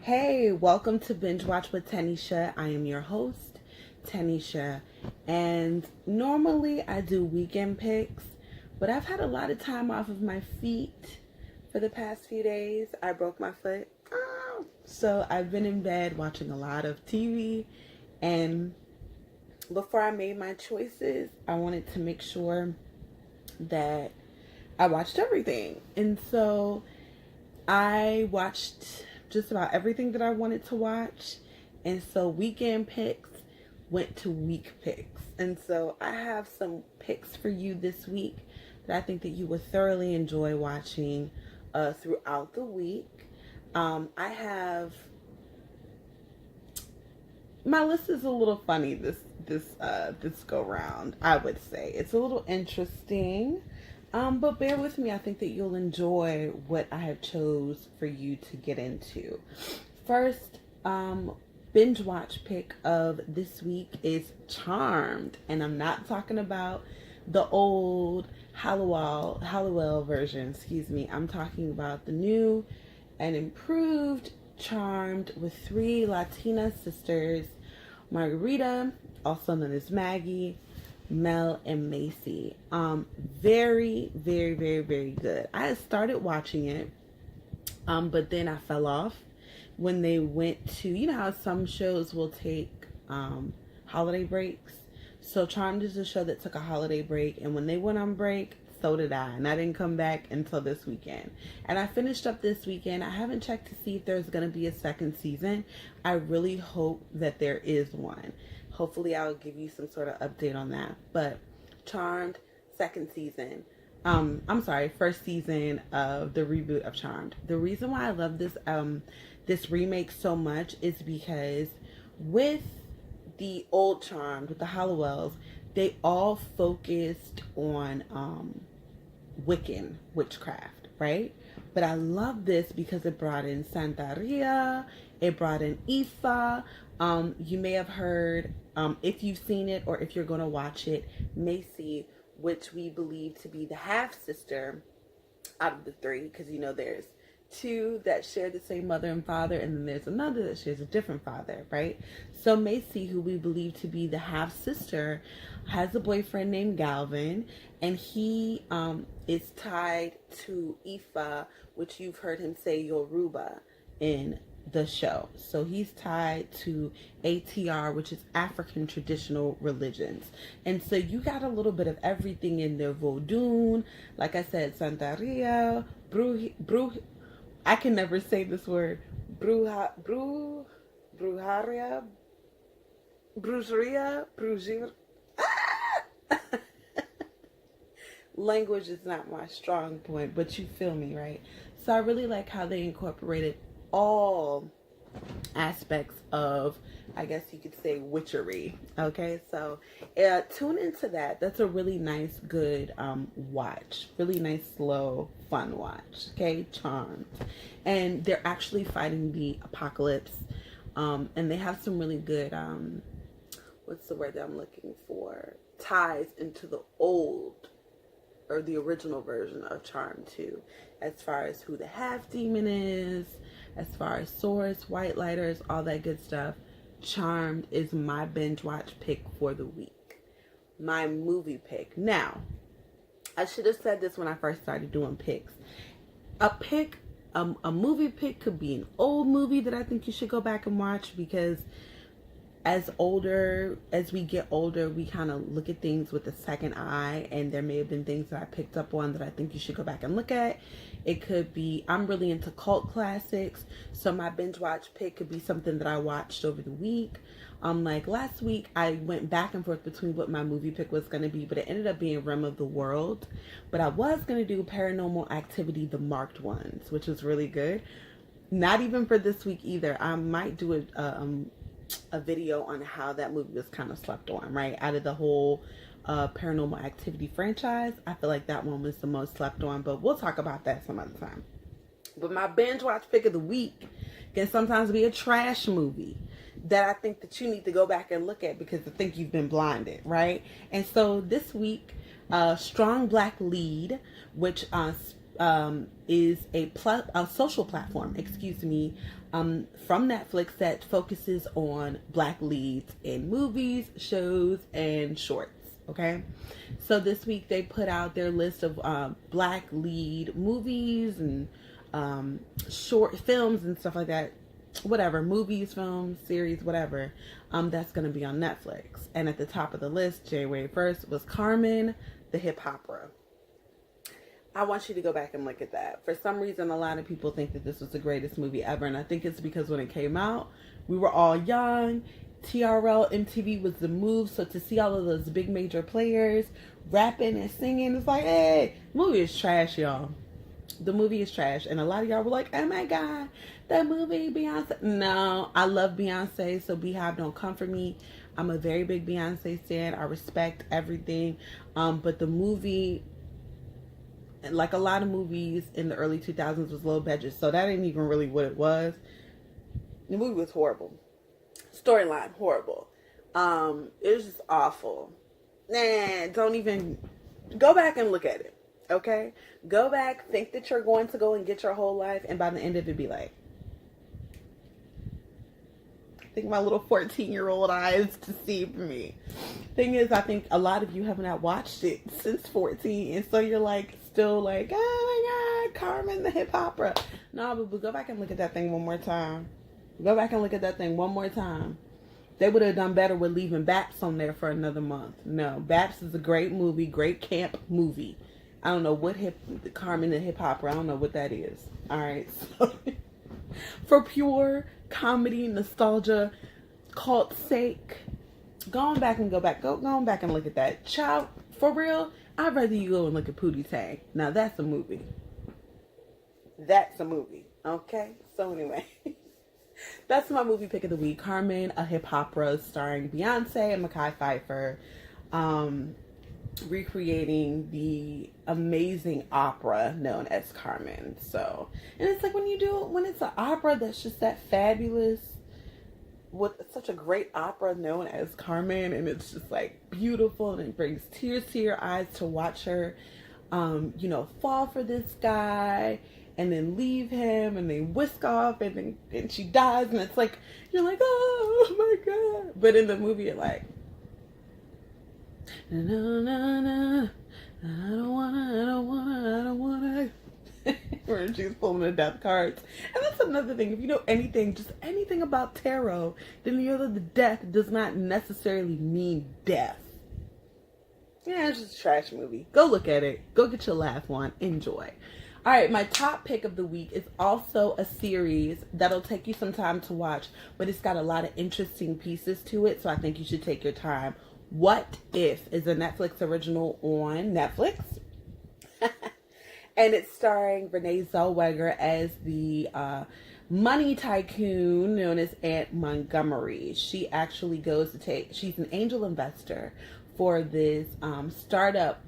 Hey, welcome to Binge Watch with Tanisha. I am your host, Tanisha, and normally I do weekend picks, but I've had a lot of time off of my feet for the past few days. I broke my foot, so I've been in bed watching a lot of TV, and before I made my choices, I wanted to make sure that I watched everything, and so I watched just about everything that I wanted to watch. And so weekend picks went to week picks. And so I have some picks for you this week that I think that you would thoroughly enjoy watching throughout the week. I have my list is a little funny this go round. I would say it's a little interesting. But bear with me. I think that you'll enjoy what I have chose for you to get into. First, binge watch pick of this week is Charmed. And I'm not talking about the old Hallowell version, excuse me. I'm talking about the new and improved Charmed with three Latina sisters, Margarita, also known as Maggie, Mel, and Macy. Very, very, very, very good. I had started watching it, but then I fell off when they went to, you know how some shows will take holiday breaks. So Charmed is a show that took a holiday break, and when they went on break, so did I, and I didn't come back until this weekend. And I finished up this weekend. I haven't checked to see if there's going to be a second season. I really hope that there is one. Hopefully I'll give you some sort of update on that. But Charmed, second season. First season of the reboot of Charmed. The reason why I love this remake so much is because with the old Charmed, with the Hallowells, they all focused on Wiccan witchcraft, right? But I love this because it brought in Santeria, it brought in Ifa. You may have heard, if you've seen it or if you're going to watch it, Macy, which we believe to be the half-sister out of the three, because you know there's two that share the same mother and father, and then there's another that shares a different father, right? So Macy, who we believe to be the half-sister, has a boyfriend named Galvin, and he is tied to Ifa, which you've heard him say Yoruba in the show. So he's tied to ATR, which is African traditional religions. And so you got a little bit of everything in there. Vodun, like I said, Santeria, I can never say this word. Brujeria, language is not my strong point, but you feel me, right? So I really like how they incorporated all aspects of, I guess you could say, witchery. Okay, so tune into that. That's a really nice, good watch. Really nice, slow, fun watch. Okay, Charmed. And they're actually fighting the apocalypse. And they have some really good, what's the word that I'm looking for? Ties into the old or the original version of Charmed too, as far as who the half demon is, as far as swords, white lighters, all that good stuff. Charmed is my binge watch pick for the week. My movie pick. Now, I should have said this when I first started doing picks. A movie pick could be an old movie that I think you should go back and watch, because as we get older, we kind of look at things with a second eye, and there may have been things that I picked up on that I think you should go back and look at. It could be, I'm really into cult classics, so my binge watch pick could be something that I watched over the week. Like last week, I went back and forth between what my movie pick was going to be, but it ended up being Realm of the World. But I was going to do Paranormal Activity, The Marked Ones, which was really good. Not even for this week either. I might do a video on how that movie was kind of slept on, right? Out of the whole Paranormal Activity franchise, I feel like that one was the most slept on, but we'll talk about that some other time. But my binge watch pick of the week can sometimes be a trash movie that I think that you need to go back and look at because I think you've been blinded, right? And so this week, Strong Black Lead, which is a social platform, from Netflix that focuses on black leads in movies, shows, and shorts. Okay, so this week they put out their list of black lead movies and short films and stuff like that. Whatever, movies, films, series, whatever. That's going to be on Netflix. And at the top of the list, January 1st, was Carmen, the hip opera. I want you to go back and look at that. For some reason, a lot of people think that this was the greatest movie ever. And I think it's because when it came out, we were all young. TRL, MTV was the move. So to see all of those big major players rapping and singing, it's like, hey, the movie is trash, y'all. The movie is trash. And a lot of y'all were like, oh my God, that movie, Beyonce. No, I love Beyonce, so Beehive, don't come for me. I'm a very big Beyonce stan. I respect everything. But the movie, like a lot of movies in the early 2000s, was low budget. So that ain't even really what it was. The movie was horrible. Storyline, horrible. It was just awful. Nah, don't even go back and look at it. Okay? Go back, think that you're going to go and get your whole life, and by the end of it be like, I think my little 14-year-old eyes deceived me. Thing is, I think a lot of you have not watched it since 14, and so you're like, still like, oh my God, Carmen the hip opera. No, but go back and look at that thing one more time. Go back and look at that thing one more time. They would have done better with leaving Baps on there for another month. No, Baps is a great movie, great camp movie. I don't know what Carmen the hip opera, I don't know what that is. All right, so for pure comedy, nostalgia, cult sake, go on back and look at that. Child, for real, I'd rather you go and look at Pootie Tang. Now that's a movie. That's a movie. Okay? So anyway, that's my movie pick of the week. Carmen, a hip opera starring Beyonce and Mekhi Phifer. Recreating the amazing opera known as Carmen. So, and it's like when it's an opera that's just that fabulous, with such a great opera known as Carmen, and it's just like beautiful, and it brings tears to your eyes to watch her, fall for this guy and then leave him and they whisk off and she dies, and it's like, you're like, oh my God. But in the movie, you're like, no, I don't wanna. Where she's pulling the death cards. And that's another thing. If you know anything, just anything about tarot, then you know that the death does not necessarily mean death. Yeah, it's just a trash movie. Go look at it. Go get your laugh on. Enjoy. Alright, my top pick of the week is also a series that'll take you some time to watch, but it's got a lot of interesting pieces to it, so I think you should take your time. What If is a Netflix original on Netflix. And it's starring Renee Zellweger as the money tycoon known as Aunt Montgomery. She actually she's an angel investor for this startup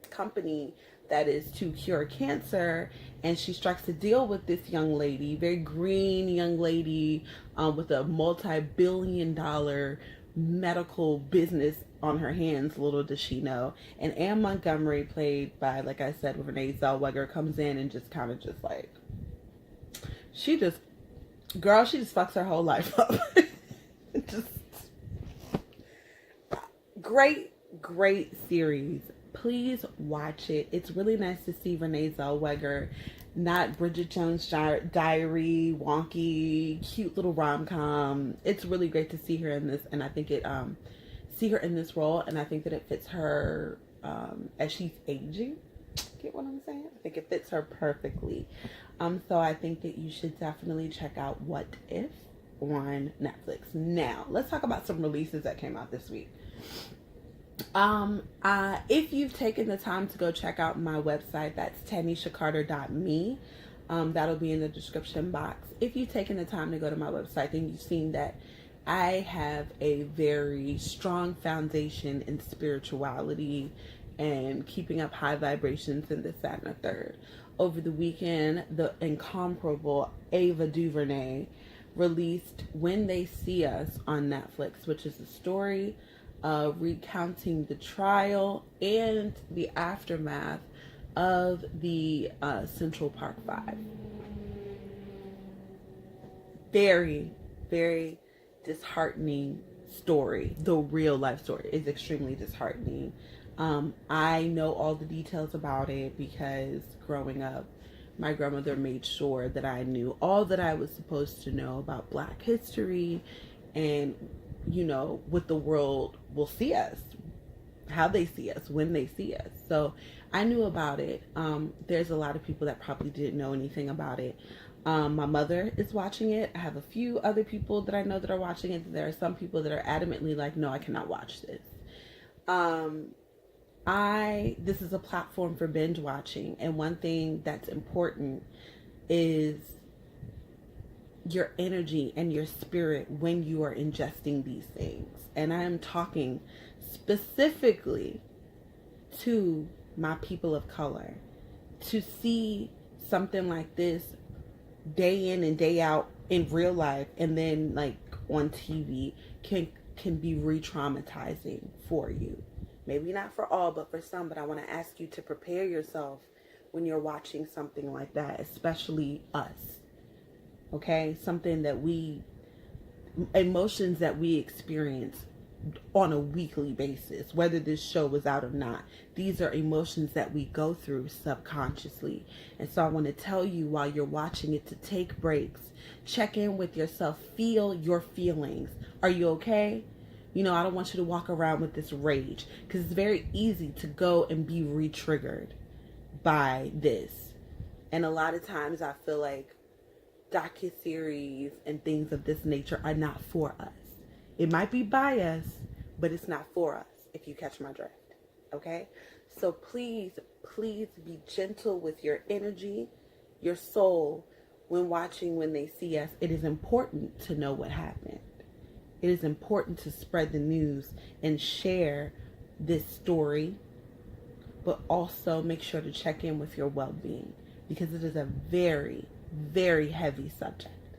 company that is to cure cancer. And she strikes a deal with this young lady, very green young lady with a multi-billion-dollar medical business on her hands, little does she know. And Anne Montgomery, played by, like I said, Renee Zellweger, comes in and just kind of just like, she just fucks her whole life up. Just great series. Please watch it. It's really nice to see Renee Zellweger, not Bridget Jones' Diary, wonky, cute little rom-com. It's really great to see her in this, and I think see her in this role, and I think that it fits her as she's aging. Get what I'm saying? I think it fits her perfectly. So I think that you should definitely check out What If on Netflix. Now, let's talk about some releases that came out this week. If you've taken the time to go check out my website, that's tanishacarter.me. That'll be in the description box. If you've taken the time to go to my website, then you've seen that I have a very strong foundation in spirituality and keeping up high vibrations and this, that, and the third. Over the weekend, the incomparable Ava DuVernay released When They See Us on Netflix, which is a story recounting the trial and the aftermath of the Central Park Five. Very, very disheartening story. The real life story is extremely disheartening. I know all the details about it because growing up, my grandmother made sure that I knew all that I was supposed to know about Black history and, what the world will see us, how they see us, when they see us. So I knew about it. There's a lot of people that probably didn't know anything about it. My mother is watching it. I have a few other people that I know that are watching it. There are some people that are adamantly like, no, I cannot watch this. This is a platform for binge watching. And one thing that's important is your energy and your spirit when you are ingesting these things. And I am talking specifically to my people of color. To see something like this day in and day out in real life and then like on TV can be re-traumatizing for you. Maybe not for all, but for some. But I want to ask you to prepare yourself when you're watching something like that, especially us. Okay? Something that emotions that we experience on a weekly basis, whether this show was out or not. These are emotions that we go through subconsciously. And so I want to tell you while you're watching it to take breaks, check in with yourself, feel your feelings. Are you okay? I don't want you to walk around with this rage because it's very easy to go and be re-triggered by this. And a lot of times I feel like docuseries and things of this nature are not for us. It might be by us, but it's not for us, if you catch my drift. Okay? So please, please be gentle with your energy, your soul, when watching When They See Us. It is important to know what happened. It is important to spread the news and share this story, but also make sure to check in with your well-being because it is a very, very heavy subject.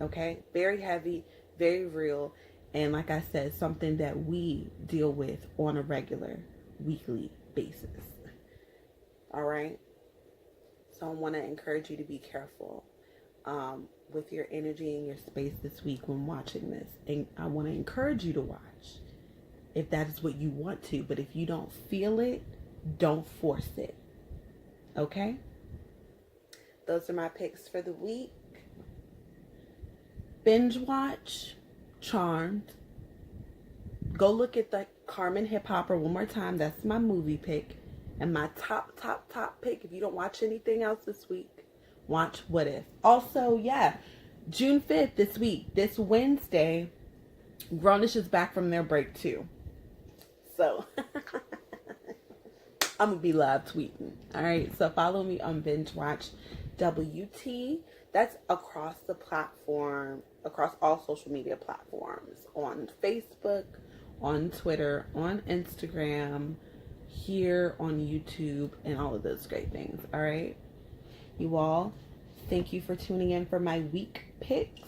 Okay? Very heavy, very real. And like I said, something that we deal with on a regular, weekly basis. All right? So I want to encourage you to be careful with your energy and your space this week when watching this. And I want to encourage you to watch if that is what you want to. But if you don't feel it, don't force it. Okay? Those are my picks for the week. Binge watch Charmed. Go look at the Carmen Hip Hopper one more time. That's my movie pick. And my top pick, if you don't watch anything else this week, watch What If. Also, June 5th this week, this Wednesday, Grownish is back from their break too. So, I'm going to be live tweeting. Alright, so follow me on Binge Watch WT. That's across the platform, across all social media platforms, on Facebook, on Twitter, on Instagram, here on YouTube, and all of those great things. All right, you all, thank you for tuning in for my week picks.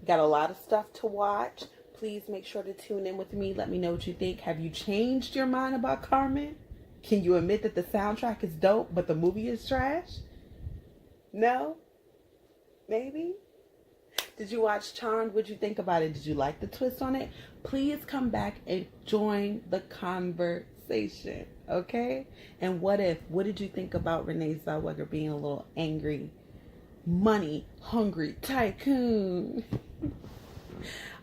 We got a lot of stuff to watch. Please make sure to tune in with me. Let me know what you think. Have you changed your mind about Carmen? Can you admit that the soundtrack is dope, but the movie is trash? No? Maybe? Did you watch Charmed? What'd you think about it? Did you like the twist on it? Please come back and join the conversation, okay? And what did you think about Renee Zellweger being a little angry, money-hungry tycoon?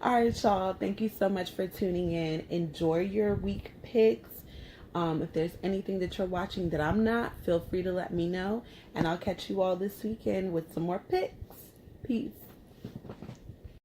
All right, y'all. Thank you so much for tuning in. Enjoy your week picks. If there's anything that you're watching that I'm not, feel free to let me know. And I'll catch you all this weekend with some more picks. Peace.